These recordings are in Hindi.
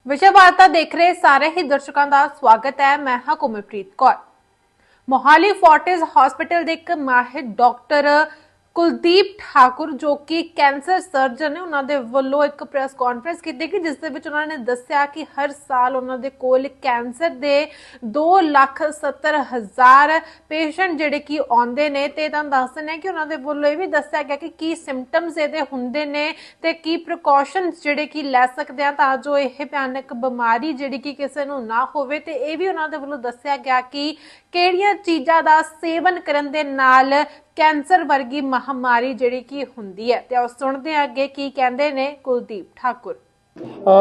विषय वार्ता देख रहे सारे ही दर्शकों का स्वागत है। मैं हाँ कोमलप्रीत कौर। मोहाली फोर्टिस हॉस्पिटल के एक माहिर डॉक्टर कुलदीप ठाकुर जो कि कैंसर सर्जन ने उन्होंने वालों एक प्रेस कॉन्फ्रेंस की जिस उन्होंने दसिया कि हर साल उन्होंने कोल कैंसर के 2,70,000 पेशेंट जेडे कि आते ने दस दें कि उन्होंने वालों भी दसिया गया कि की सिम्पटम्स ये होंगे ने ते की प्रिकॉशनस जेडे कि लै सकते हैं तां जो यह भयानक बीमारी जी कि किसी को ना होवे ते ये भी उन्होंने वालों दसिया गया कि किहड़ियां चीज़ां दा सेवन करन दे नाल कैंसर वर्गी महामारी जिहड़ी कि हुंदी है। ते आओ सुनते हैं अगे की कहंदे ने कुलदीप ठाकुर।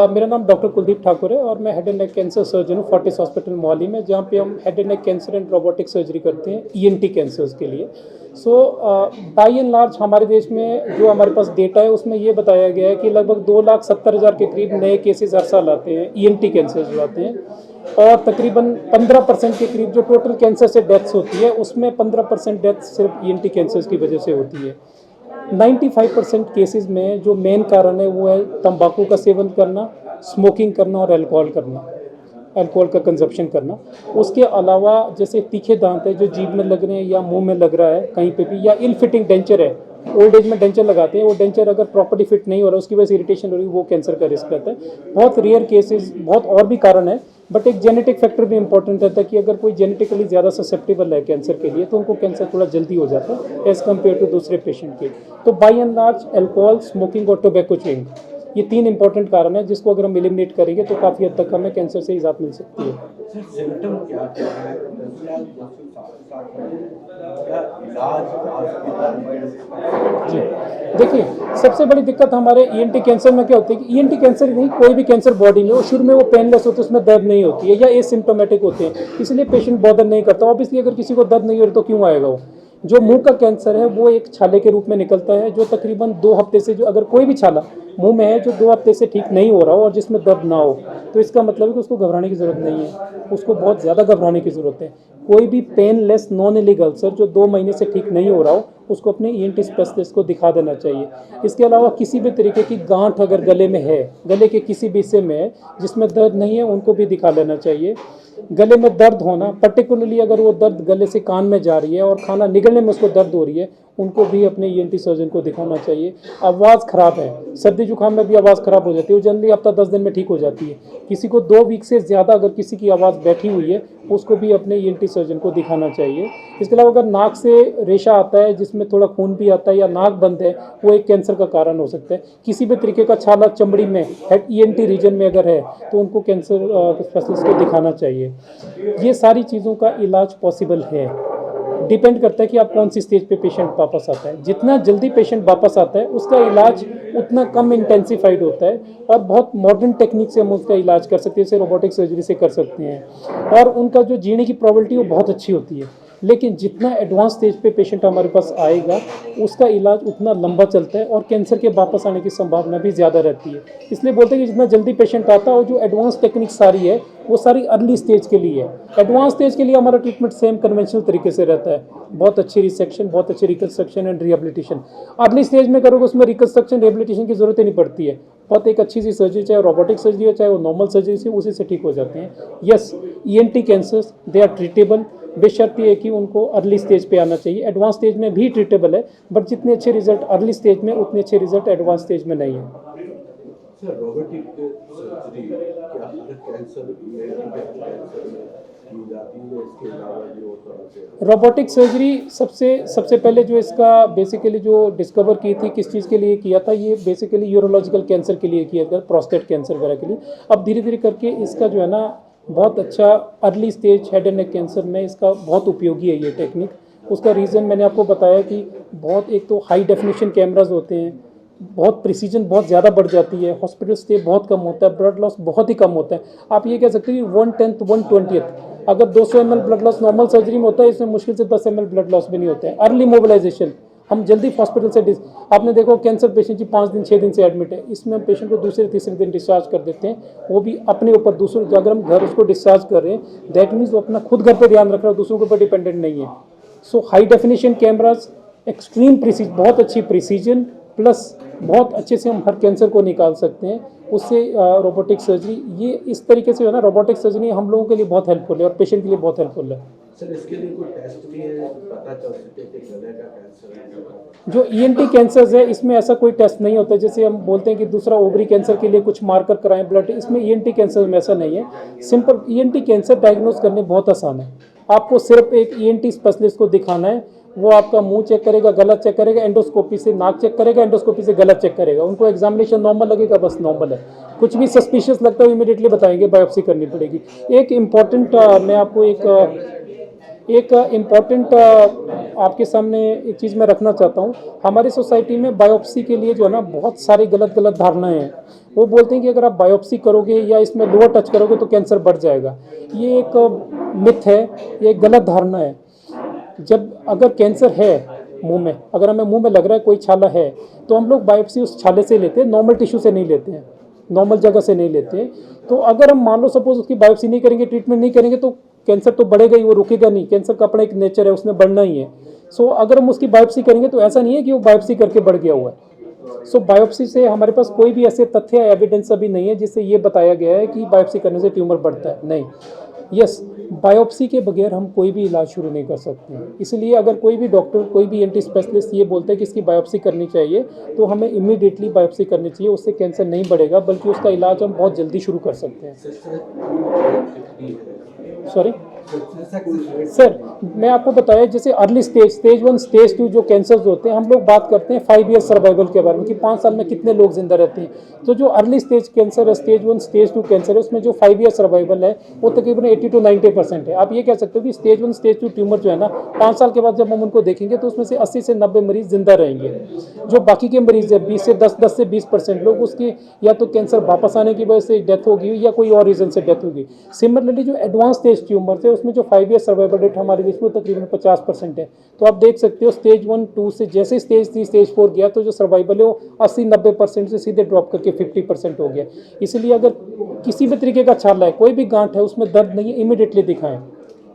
मेरा नाम डॉक्टर कुलदीप ठाकुर है और मैं head and neck cancer surgeon हूँ फोर्टिस हॉस्पिटल मोहाली में, जहाँ पे हम head and neck cancer and robotic surgery करते हैं ईएनटी कैंसर्स के लिए। बाई एंड लार्ज हमारे देश में जो हमारे पास डेटा है उसमें ये बताया गया है कि लगभग 2,70,000 के करीब नए केसेस हर साल आते हैं, ईएनटी कैंसर जो आते हैं, और तकरीबन 15% के करीब जो टोटल कैंसर से डेथ्स होती है उसमें 15% डेथ सिर्फ ईएनटी कैंसर्स की वजह से होती है। 95% केसेस में जो मेन कारण है वो है तंबाकू का सेवन करना, स्मोकिंग करना और अल्कोहल करना, अल्कोहल का कंजप्शन करना। उसके अलावा जैसे तीखे दांत है जो जीभ में लग रहे हैं या मुंह में लग रहा है कहीं पे भी, या इल फिटिंग डेंचर है, ओल्ड एज में डेंचर लगाते हैं, वो डेंचर अगर प्रॉपर्ली फिट नहीं हो रहा उसकी वजह से इरिटेशन हो रही है, वो कैंसर का रिस्क रहता है। बहुत रेयर केसेस, बहुत और भी कारण है, बट एक जेनेटिक फैक्टर भी इंपॉर्टेंट रहता है कि अगर कोई जेनेटिकली ज़्यादा ससेप्टेबल है कैंसर के लिए तो उनको कैंसर थोड़ा जल्दी हो जाता है एज़ कम्पेयर टू दूसरे पेशेंट के। तो by and large alcohol, smoking और टोबैको च्यूइंग, ये 3 इंपॉर्टेंट कारण है जिसको अगर हम एलिमिनेट करेंगे तो काफ़ी हद तक हमें कैंसर से निजात मिल सकती है। जी देखिए, सबसे बड़ी दिक्कत हमारे ईएनटी कैंसर में क्या होती है कि ईएनटी कैंसर नहीं, कोई भी कैंसर बॉडी में, वो शुरू में वो पेनलेस होते हैं, उसमें दर्द नहीं होती है या एसिम्प्टोमेटिक होते हैं, इसलिए पेशेंट बॉदर नहीं करता। ऑब्वियसली अगर किसी को दर्द नहीं हो रही तो क्यों आएगा वो। जो मुंह का कैंसर है वो एक छाले के रूप में निकलता है जो तकरीबन 2 हफ्ते से, जो अगर कोई भी छाला मुंह में है जो 2 हफ्ते से ठीक नहीं हो रहा हो और जिसमें दर्द ना हो, तो इसका मतलब है कि उसको घबराने की ज़रूरत नहीं है, उसको बहुत ज़्यादा घबराने की ज़रूरत है। कोई भी पेनलेस नॉन इलिग अल्सर जो 2 महीने से ठीक नहीं हो रहा हो उसको अपने ईएनटी स्पेशलिस्ट को दिखा देना चाहिए। इसके अलावा किसी भी तरीके की गांठ अगर गले में है, गले के किसी भी हिस्से में है जिसमें दर्द नहीं है, उनको भी दिखा लेना चाहिए। गले में दर्द होना, पर्टिकुलरली अगर वो दर्द गले से कान में जा रही है और खाना निगलने में उसको दर्द हो रही है, उनको भी अपने ईएनटी सर्जन को दिखाना चाहिए। आवाज़ ख़राब है, सर्दी जुकाम में भी आवाज़ ख़राब हो जाती है, वो जनरली हफ्ता 10 दिन में ठीक हो जाती है। किसी को 2 वीक से ज़्यादा अगर किसी की आवाज़ बैठी हुई है उसको भी अपने ईएनटी सर्जन को दिखाना चाहिए। इसके अलावा अगर नाक से रेशा आता है जिसमें थोड़ा खून भी आता है या नाक बंद है, वो एक कैंसर का कारण हो सकता है। किसी भी तरीके का छाला चमड़ी में ईएनटी रीजन में अगर है तो उनको कैंसर स्पेशलिस्ट को दिखाना चाहिए। ये सारी चीज़ों का इलाज पॉसिबल है, डिपेंड करता है कि आप कौन सी स्टेज पे पेशेंट वापस आता है। जितना जल्दी पेशेंट वापस आता है उसका इलाज उतना कम इंटेंसिफाइड होता है और बहुत मॉडर्न टेक्निक से हम उसका इलाज कर सकते हैं, जैसे रोबोटिक सर्जरी से कर सकते हैं, और उनका जो जीने की प्रोबेबिलिटी वो बहुत अच्छी होती है। लेकिन जितना एडवांस स्टेज पे पेशेंट हमारे पास आएगा उसका इलाज उतना लंबा चलता है और कैंसर के वापस आने की संभावना भी ज़्यादा रहती है। इसलिए बोलते हैं कि जितना जल्दी पेशेंट आता है और जो एडवांस टेक्निक सारी है वो सारी अर्ली स्टेज के लिए है। एडवांस स्टेज के लिए हमारा ट्रीटमेंट सेम कन्वेंशनल तरीके से रहता है, बहुत अच्छी रिसेक्शन, बहुत अच्छी reconstruction and rehabilitation. Early stage में करोगे उसमें रिकन्स्ट्रक्शन रिहेबिलिटेशन की जरूरत ही नहीं पड़ती है, बहुत एक अच्छी सी सर्जरी, चाहे रोबोटिक सर्जरी हो चाहे वो नॉर्मल सर्जरी से, उसी से ठीक हो जाते हैं। Yes, ENT cancers they are treatable, बेशर्त ये है कि उनको अर्ली स्टेज पे आना चाहिए। एडवांस स्टेज में भी ट्रीटेबल है, बट जितने अच्छे रिजल्ट अर्ली स्टेज में उतने अच्छे रिजल्ट एडवांस स्टेज में नहीं है। सर, रोबोटिक सर्जरी क्या कैंसर की जाती है, इसके अलावा जो होता है रोबोटिक सर्जरी सबसे पहले जो इसका बेसिकली जो डिस्कवर की थी, किस चीज़ के लिए किया था, ये बेसिकली यूरोलॉजिकल कैंसर के लिए किया था, प्रोस्टेट कैंसर वगैरह के लिए। अब धीरे धीरे करके इसका जो है ना बहुत अच्छा early stage head and neck cancer में इसका बहुत उपयोगी है ये टेक्निक। उसका रीज़न मैंने आपको बताया कि बहुत, एक तो हाई डेफिनेशन कैमराज होते हैं, बहुत प्रिसीजन बहुत ज़्यादा बढ़ जाती है, हॉस्पिटल स्टे बहुत कम होता है, ब्लड लॉस बहुत ही कम होता है। आप ये कह सकते हैं कि 1/10 1/20 अगर 200 ml blood loss normal surgery में होता है, इसमें मुश्किल से 10 ml ब्लड लॉस भी नहीं होता है। अर्ली मोबिलाइजेशन, हम जल्दी हॉस्पिटल से आपने देखो कैंसर पेशेंट जी 5 दिन 6 दिन से एडमिट है, इसमें हम पेशेंट को दूसरे तीसरे दिन डिस्चार्ज कर देते हैं, वो भी अपने ऊपर। दूसरों अगर हम घर उसको डिस्चार्ज कर रहे हैं दैट मीन्स वो अपना खुद घर पर ध्यान रख रहा है, दूसरों के ऊपर डिपेंडेंट नहीं है। So high definition cameras, extreme precision, बहुत अच्छी प्रिसीजन प्लस बहुत अच्छे से हम हर कैंसर को निकाल सकते हैं। उससे रोबोटिक सर्जरी, ये इस तरीके से जो है ना रोबोटिक सर्जरी हम लोगों के लिए बहुत हेल्पफुल है और पेशेंट के लिए बहुत हेल्पफुल है। सर इसके लिए कोई टेस्ट भी है, पता चल सके कि गले का कैंसर है? जो ईएनटी कैंसर्स है इसमें ऐसा कोई टेस्ट नहीं होता, जैसे हम बोलते हैं कि दूसरा ओवरी कैंसर के लिए कुछ मार्कर कराएं ब्लड, इसमें ईएनटी कैंसर में ऐसा नहीं है। सिंपल ईएनटी कैंसर डायग्नोज करने बहुत आसान है। आपको सिर्फ एक ईएनटी स्पेशलिस्ट को दिखाना है, वो आपका मुंह चेक करेगा, गला चेक करेगा, एंडोस्कोपी से नाक चेक करेगा, एंडोस्कोपी से गला चेक करेगा, उनको एग्जामिनेशन नॉर्मल लगेगा, बस नॉर्मल है। कुछ भी सस्पिशियस लगता है इमीडिएटली बताएंगे, बायोप्सी करनी पड़ेगी। एक इम्पॉर्टेंट मैं आपको एक इम्पॉर्टेंट आपके सामने एक चीज़ मैं रखना चाहता हूँ। हमारी सोसाइटी में बायोप्सी के लिए जो है ना बहुत सारी गलत धारणाएं हैं। वो बोलते हैं कि अगर आप बायोप्सी करोगे या इसमें लोअर टच करोगे तो कैंसर बढ़ जाएगा। ये एक मिथ है, ये एक गलत धारणा है। जब अगर कैंसर है मुंह में, अगर हमें मुंह में लग रहा है कोई छाला है, तो हम लोग बायोप्सी उस छाले से लेते हैं, नॉर्मल टिश्यू से नहीं लेते हैं, नॉर्मल जगह से नहीं लेते हैं। तो अगर हम मान लो सपोज उसकी बायोप्सी नहीं करेंगे, ट्रीटमेंट नहीं करेंगे, तो कैंसर तो बढ़ेगा ही, वो रुकेगा नहीं। कैंसर का अपना एक नेचर है, उसने बढ़ना ही है। सो अगर हम उसकी बायोप्सी करेंगे तो ऐसा नहीं है कि वो बायोप्सी करके बढ़ गया हुआ है। सो बायोप्सी से हमारे पास कोई भी ऐसे तथ्य या एविडेंस अभी नहीं है जिससे ये बताया गया है कि बायोप्सी करने से ट्यूमर बढ़ता है, नहीं। यस, बायोप्सी के बगैर हम कोई भी इलाज शुरू नहीं कर सकते हैं। इसलिए अगर कोई भी डॉक्टर, कोई भी एंटी स्पेशलिस्ट ये बोलता है कि इसकी बायोप्सी करनी चाहिए, तो हमें इमीडिएटली बायोप्सी करनी चाहिए। उससे कैंसर नहीं बढ़ेगा, बल्कि उसका इलाज हम बहुत जल्दी शुरू कर सकते हैं। सॉरी सर, मैं आपको बताया जैसे अर्ली स्टेज 1, स्टेज 2 जो कैंसर्स होते हैं, हम लोग बात करते हैं 5 ईयर सर्वाइवल के बारे में कि 5 साल में कितने लोग जिंदा रहते हैं। तो जो अर्ली स्टेज कैंसर है, स्टेज 1 स्टेज 2 कैंसर है, उसमें जो 5 ईयर सर्वाइवल है वो तकरीबन 80 to 90% है। आप ये कह सकते हो कि स्टेज 1 स्टेज 2 ट्यूमर जो है ना 5 साल के बाद जब हम उनको देखेंगे तो उसमें से 80 से 90 मरीज जिंदा रहेंगे। जो बाकी के मरीज है 10 से 20% लोग उसके या तो कैंसर वापस आने की वजह से डेथ होगी या कोई और रीजन से डेथ होगी। सिमिलरली जो एडवांस स्टेज ट्यूमर है उसमें जो 5 ईयर सर्वाइवल रेट हमारे देश में तकरीबन 50% है। तो आप देख सकते हो स्टेज 1 2 से जैसे स्टेज 3 स्टेज 4 गया तो जो सर्वाइवल है वो 80-90% से सीधे ड्रॉप करके 50% हो गया। इसलिए अगर किसी भी तरीके का छाला है, कोई भी गांठ है, उसमें दर्द नहीं है, इमीडिएटली दिखाएं।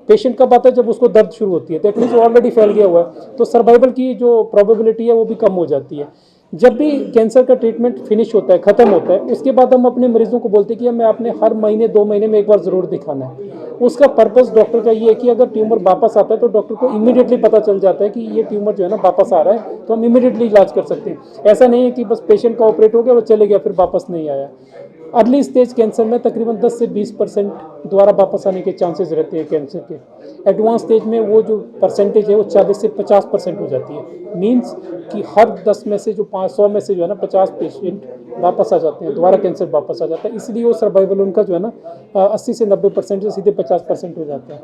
पेशेंट कब आता है? जब उसको दर्द शुरू होती है, दैट मीन्स ऑलरेडी फैल गया हुआ है, तो सर्वाइवल की जो प्रोबेबिलिटी है वो भी कम हो जाती है। जब भी कैंसर का ट्रीटमेंट फिनिश होता है, ख़त्म होता है, उसके बाद हम अपने मरीजों को बोलते हैं कि हमें आपने हर महीने 2 महीने में एक बार ज़रूर दिखाना है। उसका पर्पस डॉक्टर का ये है कि अगर ट्यूमर वापस आता है तो डॉक्टर को इमीडिएटली पता चल जाता है कि ये ट्यूमर जो है ना वापस आ रहा है, तो हम इमीडिएटली इलाज कर सकते हैं। ऐसा नहीं है कि बस पेशेंट का ऑपरेट हो गया, वो चले गया, फिर वापस नहीं आया। अर्ली स्टेज कैंसर में तकरीबन 10 से 20% दोबारा वापस आने के चांसेस रहते हैं कैंसर के। एडवांस स्टेज में वो जो परसेंटेज है वो 40 से 50% हो जाती है। मींस कि हर 10 में से जो 500 में से जो है ना 50 पेशेंट वापस आ जाते हैं, दोबारा कैंसर वापस आ जाता है। इसलिए वो सर्वाइवल उनका जो है ना 80 से 90% से सीधे 50% हो जाता है।